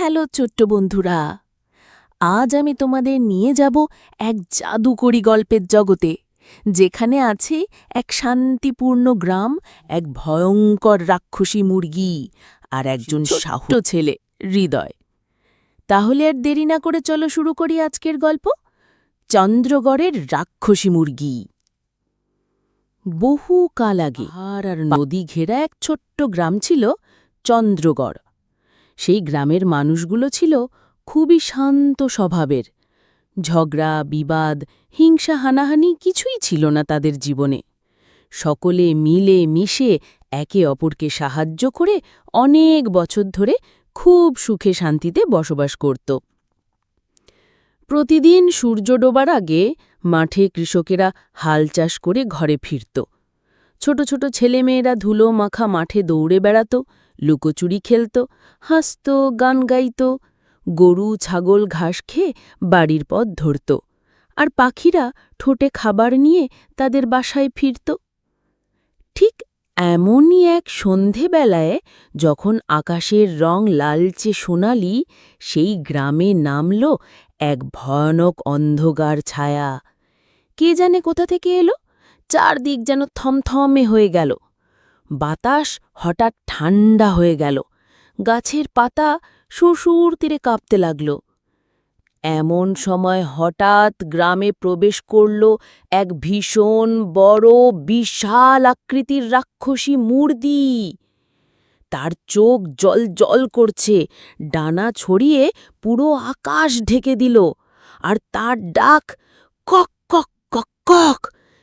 Hello ছোট্ট বন্ধুরা, আজ আমি তোমাদের নিয়ে যাব এক জাদুকরী গল্পের জগতে, যেখানে আছে এক শান্তিপূর্ণ গ্রাম, এক ভয়ঙ্কর রাক্ষসী মুরগি আর একজন সাহস ছেলে হৃদয়। তাহলে আর দেরি না করে চলো শুরু করি আজকের গল্প, চন্দ্রগড়ের রাক্ষসী মুরগি। বহু কাল আগে পাহাড় আর নদী ঘেরা এক ছোট্ট গ্রাম ছিল চন্দ্রগড়। সেই গ্রামের মানুষগুলো ছিল খুবই শান্ত স্বভাবের। ঝগড়া, বিবাদ, হিংসা, হানাহানি কিছুই ছিল না তাদের জীবনে। সকলে মিলে মিশে একে অপরকে সাহায্য করে অনেক বছর ধরে খুব সুখে শান্তিতে বসবাস করত। প্রতিদিন সূর্য ডোবার আগে মাঠে কৃষকেরা হাল চাষ করে ঘরে ফিরত। ছোট ছোট ছেলেমেয়েরা ধুলো মাখা মাঠে দৌড়ে বেড়াত, লুকোচুরি খেলত, হাসত, গান গাইত। গরু ছাগল ঘাস খেয়ে বাড়ির পথ ধরত, আর পাখিরা ঠোঁটে খাবার নিয়ে তাদের বাসায় ফিরত। ঠিক এমনই এক সন্ধেবেলায় যখন আকাশের রং লালচে সোনালি, সেই গ্রামে নামল এক ভয়ানক অন্ধকার ছায়া। কে জানে কোথা থেকে এলো, চারদিক যেন থমথমে হয়ে গেল। বাতাস হঠাৎ ঠান্ডা হয়ে গেল, গাছের পাতা সুরসুর তীরে কাঁপতে লাগল। এমন সময় হঠাৎ গ্রামে প্রবেশ করল এক ভীষণ বড় বিশাল আকৃতির রাক্ষসী মুরগি। তার চোখ জল জল করছে, ডানা ছড়িয়ে পুরো আকাশ ঢেকে দিল, আর তার ডাক কক কক কক কক।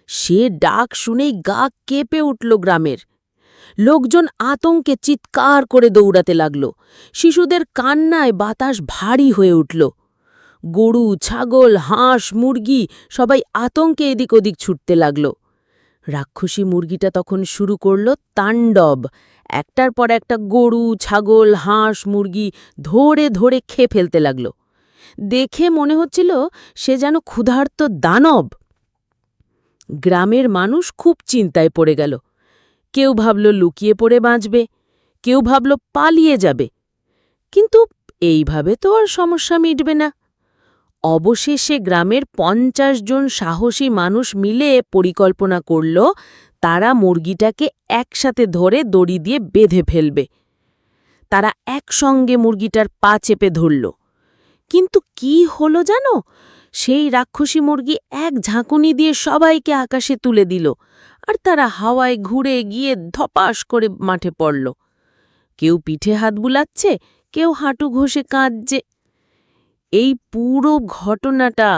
সে ডাক শুনেই গা কেঁপে উঠল গ্রামের। লোকজন আতঙ্কে চিৎকার করে দৌড়াতে লাগল। শিশুদের কান্নায় বাতাস ভারী হয়ে উঠল। গরু, ছাগল, হাঁস, মুরগি সবাই আতঙ্কে এদিক ওদিক ছুটতে লাগল। রাক্ষসী মুরগিটা তখন শুরু করল তাণ্ডব। একটার পর একটা গরু, ছাগল, হাঁস, মুরগি ধরে ধরে খেয়ে ফেলতে লাগল। দেখে মনে হচ্ছিল সে যেন ক্ষুধার্ত দানব। গ্রামের মানুষ খুব চিন্তায় পড়ে গেল। কেউ ভাবল লুকিয়ে পড়ে বাঁচবে, কেউ ভাবল পালিয়ে যাবে। কিন্তু এইভাবে তো আর সমস্যা মিটবে না। অবশেষে গ্রামের ৫০ জন সাহসী মানুষ মিলে পরিকল্পনা করল তারা মুরগিটাকে একসাথে ধরে দড়ি দিয়ে বেঁধে ফেলবে। তারা একসঙ্গে মুরগিটার পা চেপে ধরল। কিন্তু কি হলো জানো? সেই রাক্ষসী মুরগি এক ঝাঁকুনি দিয়ে সবাইকে আকাশে তুলে দিল, আর তারা হাওয়ায় ঘুরে গিয়ে ধপাস করে মাঠে পড়ল। কেউ পিঠে হাত বুলাচ্ছে, কেউ হাঁটু ঘষে কাঁদছে। এই পুরো ঘটনাটা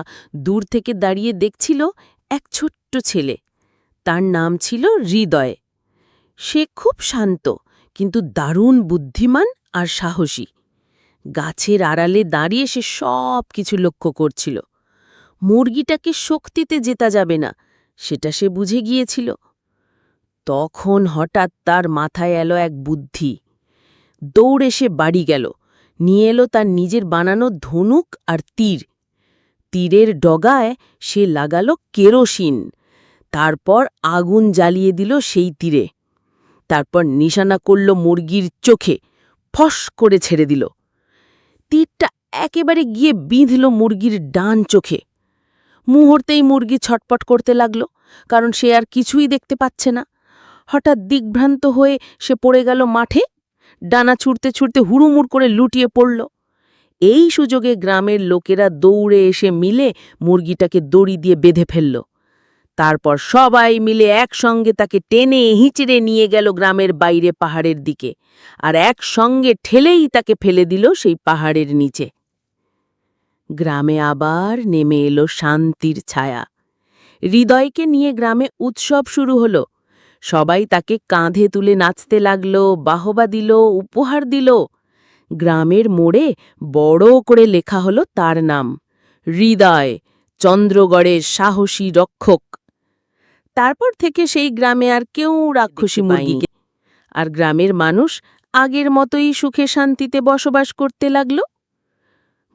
দূর থেকে দাঁড়িয়ে দেখছিল এক ছোট্ট ছেলে। তার নাম ছিল হৃদয়। সে খুব শান্ত, কিন্তু দারুণ বুদ্ধিমান আর সাহসী। গাছের আড়ালে দাঁড়িয়ে সে সব কিছু লক্ষ্য করছিল। মুরগিটাকে শক্তিতে জেতা যাবে না, সেটা সে বুঝে গিয়েছিল। তখন হঠাৎ তার মাথায় এলো এক বুদ্ধি। দৌড়ে সে বাড়ি গেল, নিয়ে এলো তার নিজের বানানো ধনুক আর তীর। তীরের ডগায় সে লাগালো কেরোসিন, তারপর আগুন জ্বালিয়ে দিল সেই তীরে। তারপর নিশানা করল মুরগির চোখে, ফস করে ছেড়ে দিল। তীরটা একেবারে গিয়ে বিঁধল মুরগির ডান চোখে। মুহূর্তেই মুরগি ছটপট করতে লাগল, কারণ সে আর কিছুই দেখতে পাচ্ছে না। হঠাৎ দিগ্ভ্রান্ত হয়ে সে পড়ে গেল মাঠে, ডানা ছুটতে ছুটতে হুড়ুমুড় করে লুটিয়ে পড়ল। এই সুযোগে গ্রামের লোকেরা দৌড়ে এসে মিলে মুরগিটাকে দড়ি দিয়ে বেঁধে ফেলল। তারপর সবাই মিলে একসঙ্গে তাকে টেনে হিঁচড়ে নিয়ে গেল গ্রামের বাইরে পাহাড়ের দিকে, আর একসঙ্গে ঠেলেই তাকে ফেলে দিল সেই পাহাড়ের নিচে। গ্রামে আবার নেমে এলো শান্তির ছায়া। হৃদয়কে নিয়ে গ্রামে উৎসব শুরু হলো। সবাই তাকে কাঁধে তুলে নাচতে লাগল, বাহবা দিল, উপহার দিল। গ্রামের মোড়ে বড় করে লেখা হলো তার নাম, হৃদয়, চন্দ্রগড়ের সাহসী রক্ষক। তারপর থেকে সেই গ্রামে আর কেউ রাক্ষসী মুরগিকে, আর গ্রামের মানুষ আগের মতোই সুখে শান্তিতে বসবাস করতে লাগল।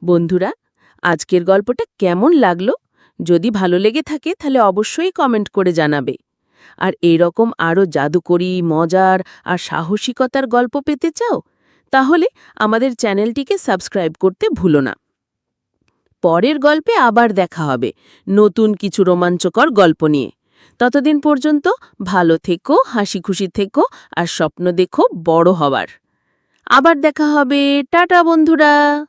বন্ধুরা, আজকের গল্পটা কেমন লাগলো? যদি ভালো লেগে থাকে তাহলে অবশ্যই কমেন্ট করে জানাবে। আর এরকম আরও জাদুকরী, মজার আর সাহসিকতার গল্প পেতে চাও? তাহলে আমাদের চ্যানেলটিকে সাবস্ক্রাইব করতে ভুলো না। পরের গল্পে আবার দেখা হবে নতুন কিছু রোমাঞ্চকর গল্প নিয়ে। ততদিন পর্যন্ত ভালো থেকো, হাসি খুশি থেকো আর স্বপ্ন দেখো বড় হবার। আবার দেখা হবে। টাটা বন্ধুরা।